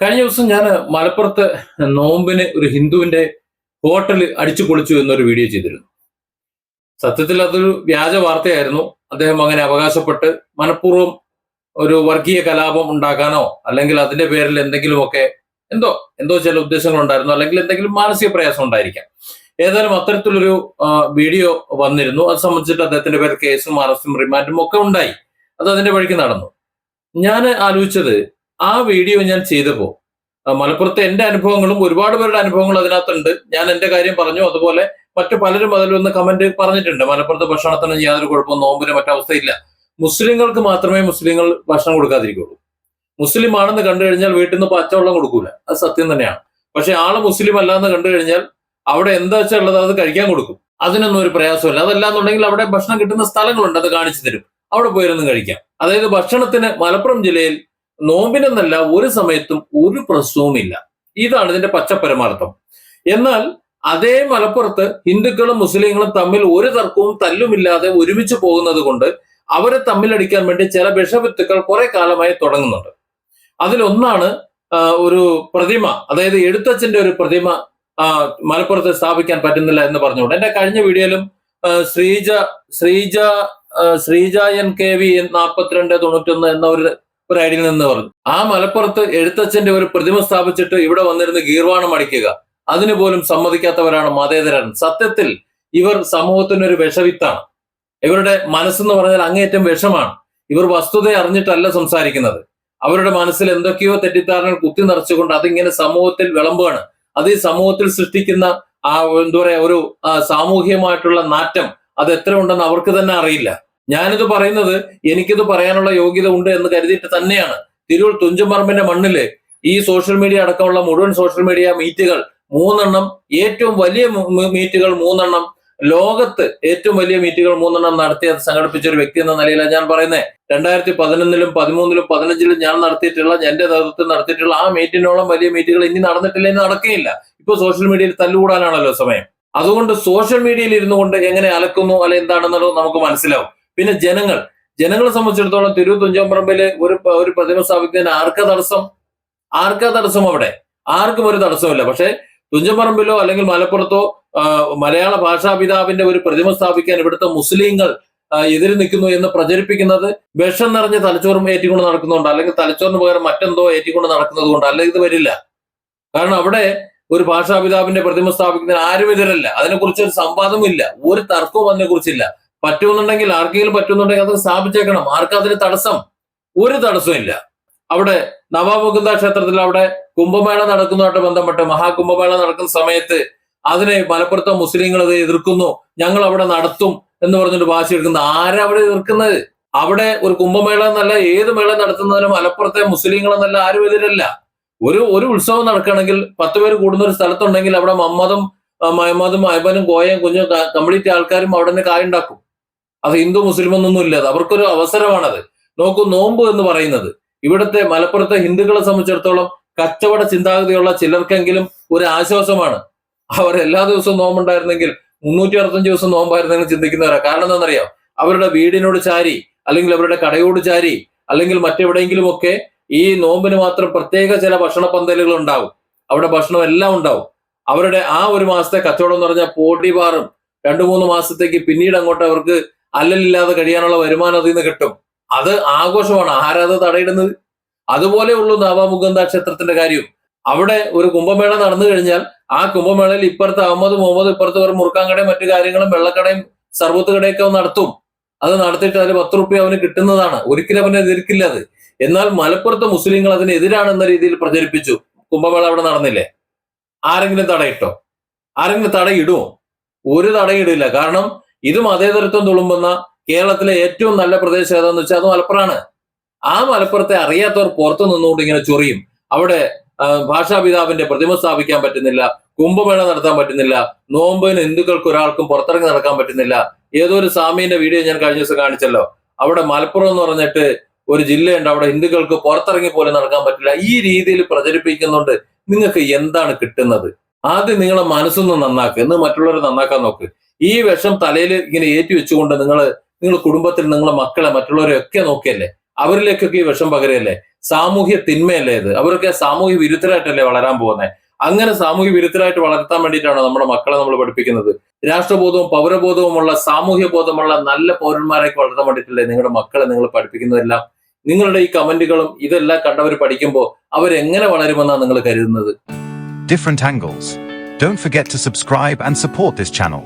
കഴിഞ്ഞ ദിവസം ഞാൻ മലപ്പുറത്ത് നോമ്പിന് ഒരു ഹിന്ദുവിന്റെ ഹോട്ടൽ അടിച്ചു പൊളിച്ചു എന്നൊരു വീഡിയോ ചെയ്തിരുന്നു. സത്യത്തിൽ അതൊരു വ്യാജ വാർത്തയായിരുന്നു. അദ്ദേഹം അങ്ങനെ അവകാശപ്പെട്ട് മനഃപൂർവ്വം ഒരു വർഗീയ കലാപം ഉണ്ടാക്കാനോ അല്ലെങ്കിൽ അതിന്റെ പേരിൽ എന്തെങ്കിലുമൊക്കെ എന്തോ എന്തോ ചില ഉദ്ദേശങ്ങൾ ഉണ്ടായിരുന്നു, അല്ലെങ്കിൽ എന്തെങ്കിലും മാനസിക പ്രയാസം ഉണ്ടായിരിക്കാം. ഏതായാലും അത്തരത്തിലൊരു വീഡിയോ വന്നിരുന്നു. അത് സംബന്ധിച്ചിട്ട് അദ്ദേഹത്തിന്റെ പേരിൽ കേസും അറസ്റ്റും റിമാൻഡും ഒക്കെ ഉണ്ടായി. അത് അതിന്റെ വഴിക്ക് നടന്നു. ഞാൻ ആലോചിച്ചത്, ആ വീഡിയോ ഞാൻ ചെയ്തപ്പോ മലപ്പുറത്തെ എന്റെ അനുഭവങ്ങളും ഒരുപാട് പേരുടെ അനുഭവങ്ങൾ അതിനകത്തുണ്ട്. ഞാൻ എന്റെ കാര്യം പറഞ്ഞു, അതുപോലെ മറ്റു പലരും അതിലൊന്ന് കമന്റ് പറഞ്ഞിട്ടുണ്ട്. മലപ്പുറത്തെ ഭക്ഷണത്തിന് യാതൊരു കുഴപ്പവും, നോമ്പിന് മറ്റവസ്ഥയില്ല. മുസ്ലിങ്ങൾക്ക് മാത്രമേ മുസ്ലിങ്ങൾ ഭക്ഷണം കൊടുക്കാതിരിക്കുള്ളൂ. മുസ്ലിം ആണെന്ന് കണ്ടു കഴിഞ്ഞാൽ വീട്ടിൽ നിന്ന് പച്ചവെള്ളം കൊടുക്കൂല, അത് സത്യം തന്നെയാണ്. പക്ഷെ ആള് മുസ്ലിം അല്ലാന്ന് കണ്ടു കഴിഞ്ഞാൽ അവിടെ എന്താ വെച്ചാൽ ഉള്ളത് അത് കഴിക്കാൻ കൊടുക്കും. അതിനൊന്നും ഒരു പ്രയാസമില്ല. അതല്ലാന്നുണ്ടെങ്കിൽ അവിടെ ഭക്ഷണം കിട്ടുന്ന സ്ഥലങ്ങളുണ്ട്, അത് കാണിച്ചു തരും, അവിടെ പോയിരുന്നും കഴിക്കാം. അതായത് ഭക്ഷണത്തിന് മലപ്പുറം ജില്ലയിൽ നോമ്പിനെന്നല്ല ഒരു സമയത്തും ഒരു പ്രശ്നവുമില്ല. ഇതാണ് ഇതിന്റെ പച്ചപരമാർത്ഥം. എന്നാൽ അതേ മലപ്പുറത്ത് ഹിന്ദുക്കളും മുസ്ലിങ്ങളും തമ്മിൽ ഒരു തർക്കവും തല്ലുമില്ലാതെ ഒരുമിച്ച് പോകുന്നത് കൊണ്ട് അവരെ തമ്മിലടിക്കാൻ വേണ്ടി ചില വിഷവിത്തുക്കൾ കുറെ കാലമായി തുടങ്ങുന്നുണ്ട്. അതിലൊന്നാണ് ഒരു പ്രതിമ, അതായത് എഴുത്തച്ഛന്റെ ഒരു പ്രതിമ മലപ്പുറത്ത് സ്ഥാപിക്കാൻ പറ്റുന്നില്ല എന്ന് പറഞ്ഞുകൊണ്ട് എന്റെ കഴിഞ്ഞ വീഡിയോയിലും ശ്രീജ എൻ കെ വി 4291 എന്ന ഒരു ഐഡിയിൽ നിന്ന് പറഞ്ഞു, ആ മലപ്പുറത്ത് എഴുത്തച്ഛന്റെ ഒരു പ്രതിമ സ്ഥാപിച്ചിട്ട് ഇവിടെ വന്നിരുന്ന് ഗീർവാണം അടിക്കുക, അതിന് പോലും സമ്മതിക്കാത്തവരാണ് മതേതരൻ. സത്യത്തിൽ ഇവർ സമൂഹത്തിനൊരു വിഷവിത്താണ്. ഇവരുടെ മനസ്സെന്ന് പറഞ്ഞാൽ അങ്ങേയറ്റം വിഷമാണ്. ഇവർ വസ്തുത അറിഞ്ഞിട്ടല്ല സംസാരിക്കുന്നത്. അവരുടെ മനസ്സിൽ എന്തൊക്കെയോ തെറ്റിദ്ധാരണകൾ കുത്തി നിറച്ചുകൊണ്ട് അതിങ്ങനെ സമൂഹത്തിൽ വിളമ്പുകയാണ്. അത് ഈ സമൂഹത്തിൽ സൃഷ്ടിക്കുന്ന എന്താ പറയാ ഒരു സാമൂഹികമായിട്ടുള്ള നാറ്റം അത് എത്ര ഉണ്ടെന്ന് അവർക്ക് തന്നെ അറിയില്ല. ഞാനിത് പറയുന്നത് എനിക്കിത് പറയാനുള്ള യോഗ്യത ഉണ്ട് എന്ന് കരുതിയിട്ട് തന്നെയാണ്. തിരൂർ തുഞ്ചൻപറമ്പിന്റെ മണ്ണില് ഈ സോഷ്യൽ മീഡിയ അടക്കമുള്ള മുഴുവൻ സോഷ്യൽ മീഡിയ മീറ്റുകൾ 3 ഏറ്റവും വലിയ മീറ്റുകൾ 3 ലോകത്ത് ഏറ്റവും വലിയ മീറ്റുകൾ 3 നടത്തി അത് സംഘടിപ്പിച്ച ഒരു വ്യക്തി എന്ന നിലയിലാണ് ഞാൻ പറയുന്നത്. 2011, 2013, 2015 ഞാൻ നടത്തിയിട്ടുള്ള, എന്റെ നേതൃത്വത്തിൽ നടത്തിയിട്ടുള്ള ആ മീറ്റിനോളം വലിയ മീറ്റുകൾ ഇനി നടന്നിട്ടില്ല, ഇനി നടക്കുകയില്ല. ഇപ്പൊ സോഷ്യൽ മീഡിയയിൽ തല്ലുകൂടാനാണല്ലോ സമയം. അതുകൊണ്ട് സോഷ്യൽ മീഡിയയിൽ ഇരുന്നു കൊണ്ട് എങ്ങനെ അലക്കുന്നു അല്ലെ എന്താണെന്നുള്ളത് നമുക്ക് മനസ്സിലാവും. പിന്നെ ജനങ്ങളെ സംബന്ധിച്ചിടത്തോളം തിരൂർ തുഞ്ചൻപറമ്പില് ഒരു പ്രതിമ സ്ഥാപിക്കുന്നതിന് ആർക്കാ തടസ്സം? അവിടെ ആർക്കും ഒരു തടസ്സമില്ല. പക്ഷെ തുഞ്ചൻപറമ്പിലോ അല്ലെങ്കിൽ മലപ്പുറത്തോ മലയാള ഭാഷാപിതാവിന്റെ ഒരു പ്രതിമ സ്ഥാപിക്കാൻ ഇവിടുത്തെ മുസ്ലിങ്ങൾ എതിര് നിൽക്കുന്നു എന്ന് പ്രചരിപ്പിക്കുന്നത് വിഷം നിറഞ്ഞ തലച്ചോറും ഏറ്റിക്കൊണ്ട് നടക്കുന്നുണ്ട്, അല്ലെങ്കിൽ തലച്ചോറിന് പകരം മറ്റെന്തോ ഏറ്റിക്കൊണ്ട് നടക്കുന്നത് കൊണ്ട്, അല്ലെങ്കിൽ ഇത് വരില്ല. കാരണം അവിടെ ഒരു ഭാഷാപിതാവിന്റെ പ്രതിമ സ്ഥാപിക്കുന്നതിന് ആരും എതിരല്ല. അതിനെക്കുറിച്ച് ഒരു സംവാദമില്ല, ഒരു തർക്കവും അതിനെ കുറിച്ചില്ല. പറ്റുമെന്നുണ്ടെങ്കിൽ, ആർക്കെങ്കിലും പറ്റുമെന്നുണ്ടെങ്കിൽ അത് സ്ഥാപിച്ചേക്കണം. ആർക്കും അതിന് തടസ്സം? ഒരു തടസ്സവും ഇല്ല. അവിടെ നവാമുകുന്ദ ക്ഷേത്രത്തിൽ അവിടെ കുംഭമേള നടക്കുന്നതായിട്ട് ബന്ധപ്പെട്ട് മഹാകുംഭമേള നടക്കുന്ന സമയത്ത് അതിനെ മലപ്പുറത്തെ മുസ്ലിങ്ങൾ അത് എതിർക്കുന്നു, ഞങ്ങൾ അവിടെ നടത്തും എന്ന് പറഞ്ഞിട്ട് വാശി എടുക്കുന്നത്. ആരാ അവിടെ എതിർക്കുന്നത്? അവിടെ ഒരു കുംഭമേള എന്നല്ല, ഏത് മേള നടത്തുന്നതിന് മലപ്പുറത്തെ മുസ്ലിങ്ങൾ എന്നല്ല ആരും എതിരല്ല. ഒരു ഉത്സവം നടക്കുകയാണെങ്കിൽ 10 പേര് കൂടുന്ന ഒരു സ്ഥലത്തുണ്ടെങ്കിൽ അവിടെ മഹമ്മദും അയ്ബനും കോയയും കുഞ്ഞും കംപ്ലീറ്റ് ആൾക്കാരും അവിടെ നിന്ന് കായുണ്ടാക്കും. അത് ഹിന്ദു മുസ്ലിം ഒന്നും ഇല്ലാതെ അവർക്കൊരു അവസരമാണത്. നോക്കൂ, നോമ്പ് എന്ന് പറയുന്നത് ഇവിടുത്തെ മലപ്പുറത്തെ ഹിന്ദുക്കളെ സംബന്ധിച്ചിടത്തോളം കച്ചവട ചിന്താഗതിയുള്ള ചിലർക്കെങ്കിലും ഒരു ആശ്വാസമാണ്. അവർ എല്ലാ ദിവസവും നോമ്പുണ്ടായിരുന്നെങ്കിൽ 365 ദിവസം നോമ്പായിരുന്നെങ്കിൽ ചിന്തിക്കുന്നവരാ. കാരണം എന്താണെന്നറിയാം? അവരുടെ വീടിനോട് ചാരി, അല്ലെങ്കിൽ അവരുടെ കടയോട് ചാരി, അല്ലെങ്കിൽ മറ്റെവിടെയെങ്കിലും ഒക്കെ ഈ നോമ്പിന് മാത്രം പ്രത്യേക ചില ഭക്ഷണ പന്തലുകൾ ഉണ്ടാവും. അവിടെ ഭക്ഷണം എല്ലാം ഉണ്ടാവും. അവരുടെ ആ ഒരു മാസത്തെ കച്ചവടം എന്ന് പറഞ്ഞാൽ പൊടിപാറും. 2-3 മാസത്തേക്ക് പിന്നീട് അങ്ങോട്ട് അവർക്ക് അല്ലലില്ലാതെ കഴിയാനുള്ള വരുമാനം അതിൽ നിന്ന് കിട്ടും. അത് ആഘോഷമാണ്. ആരാധ തടയിടുന്നത്? അതുപോലെ ഉള്ളൂ നവാമുകുന്ദ ക്ഷേത്രത്തിന്റെ കാര്യം. അവിടെ ഒരു കുംഭമേള നടന്നു കഴിഞ്ഞാൽ ആ കുംഭമേളയിൽ ഇപ്പുറത്ത് മുഹമ്മദ് ഇപ്പുറത്ത് ഒരു മുറുക്കാൻ കടയും മറ്റു കാര്യങ്ങളും വെള്ളക്കടയും സർവത്ത് കടയൊക്കെ നടത്തും. അത് നടത്തിയിട്ട് അതിന് 10 റുപ്യ അവന് കിട്ടുന്നതാണ്. ഒരിക്കലും അവനെ എതിർക്കില്ല അത്. എന്നാൽ മലപ്പുറത്തെ മുസ്ലിങ്ങൾ അതിനെതിരാണെന്ന രീതിയിൽ പ്രചരിപ്പിച്ചു. കുംഭമേള അവിടെ നടന്നില്ലേ? ആരെങ്കിലും തടയിട്ടോ? ആരെങ്കിലും തടയിടുമോ? ഒരു തടയിടില്ല. കാരണം ഇത് മതേതരത്വം തുളുമ്പുന്ന കേരളത്തിലെ ഏറ്റവും നല്ല പ്രദേശം ഏതാന്ന് വെച്ചാൽ അത് മലപ്പുറമാണ്. ആ മലപ്പുറത്തെ അറിയാത്തവർ പുറത്തു നിന്നുകൊണ്ട് ഇങ്ങനെ ചൊറിയും. അവിടെ ഭാഷാപിതാവിന്റെ പ്രതിമ സ്ഥാപിക്കാൻ പറ്റുന്നില്ല, കുംഭമേള നടത്താൻ പറ്റുന്നില്ല, നോമ്പിന് ഹിന്ദുക്കൾക്ക് ഒരാൾക്കും പുറത്തിറങ്ങി നടക്കാൻ പറ്റുന്നില്ല. ഏതോ ഒരു സ്വാമീന്റെ വീഡിയോ ഞാൻ കഴിഞ്ഞ ദിവസം കാണിച്ചല്ലോ. അവിടെ മലപ്പുറം എന്ന് പറഞ്ഞിട്ട് ഒരു ജില്ലയുണ്ട്, അവിടെ ഹിന്ദുക്കൾക്ക് പുറത്തിറങ്ങി പോലും നടക്കാൻ പറ്റില്ല. ഈ രീതിയിൽ പ്രചരിപ്പിക്കുന്നുണ്ട്. നിങ്ങൾക്ക് എന്താണ് കിട്ടുന്നത്? ആദ്യം നിങ്ങളെ മനസ്സൊന്ന് നന്നാക്കുക, എന്ന് മറ്റുള്ളവരെ നന്നാക്കാൻ നോക്ക്. ഈ വിഷം തലയിൽ ഇങ്ങനെ ഏറ്റി വെച്ചുകൊണ്ട് നിങ്ങൾ കുടുംബത്തിൽ നിങ്ങളെ മക്കളെ മറ്റുള്ളവരെ ഒക്കെ നോക്കിയല്ലേ? അവരിലേക്കൊക്കെ ഈ വിഷം പകരല്ലേ? സാമൂഹ്യ തിന്മയല്ലേ ഇത്? അവരൊക്കെ സാമൂഹ്യ വിരുദ്ധരായിട്ടല്ലേ വളരാൻ പോകുന്നത്? അങ്ങനെ സാമൂഹ്യ വിരുദ്ധരായിട്ട് വളർത്താൻ വേണ്ടിയിട്ടാണോ നമ്മുടെ മക്കളെ നമ്മൾ പഠിപ്പിക്കുന്നത്? രാഷ്ട്രബോധവും പൗരബോധവുമുള്ള സാമൂഹ്യ ബോധമുള്ള നല്ല പൗരന്മാരൊക്കെ വളർത്താൻ വേണ്ടിയിട്ടല്ലേ നിങ്ങളുടെ മക്കളെ നിങ്ങൾ പഠിപ്പിക്കുന്നതെല്ലാം? നിങ്ങളുടെ ഈ കമന്റുകളും ഇതെല്ലാം കണ്ടവർ പഠിക്കുമ്പോൾ അവരെങ്ങനെ വളരുമെന്നാണ് നിങ്ങൾ കരുതുന്നത്? Different angles. Don't forget to subscribe and support this channel.